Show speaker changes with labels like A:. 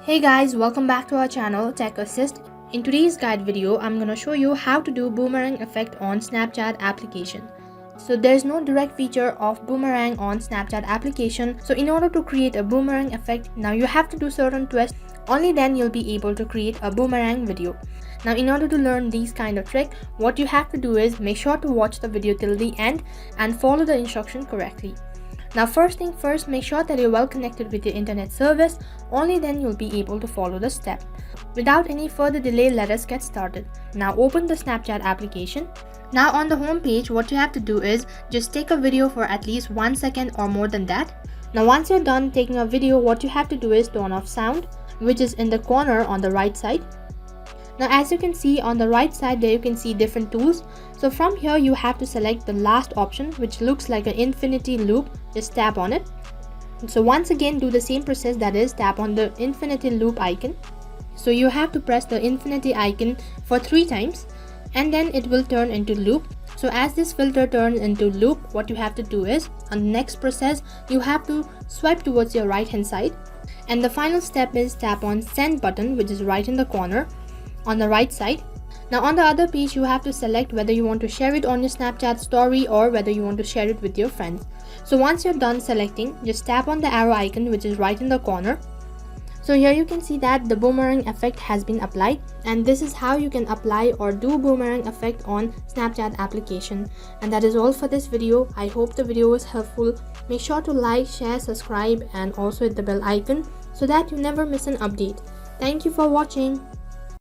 A: Hey guys, welcome back to our channel Tech Assist. In today's guide video, I'm gonna show you how to do boomerang effect on Snapchat application. So there's no direct feature of boomerang on Snapchat application. So in order to create a boomerang effect, now you have to do certain twists. Only then you'll be able to create a boomerang video. Now in order to learn these kind of tricks, what you have to do is make sure to watch the video till the end and follow the instruction correctly. Now first thing first, make sure that you're well connected with your internet service. Only then you'll be able to follow the step. Without any further delay, let us get started. Now open the Snapchat application. Now on the home page, what you have to do is just take a video for at least 1 second or more than that. Now once you're done taking a video, what you have to do is turn off sound, which is in the corner on the right side. Now as you can see on the right side there, you can see different tools. So from here you have to select the last option, which looks like an infinity loop. Just tap on it. So once again do the same process, that is tap on the infinity loop icon. So you have to press the infinity icon for 3 times and then it will turn into loop. So as this filter turns into loop, what you have to do is on the next process you have to swipe towards your right hand side, and the final step is tap on send button, which is right in the corner on the right side. Now on the other page you have to select whether you want to share it on your Snapchat story or whether you want to share it with your friends. So once you're done selecting, just tap on the arrow icon, which is right in the corner. So here you can see that the boomerang effect has been applied, and this is how you can apply or do boomerang effect on Snapchat application. And that is all for this video. I hope the video was helpful. Make sure to like, share, subscribe and also hit the bell icon so that you never miss an update. Thank you for watching.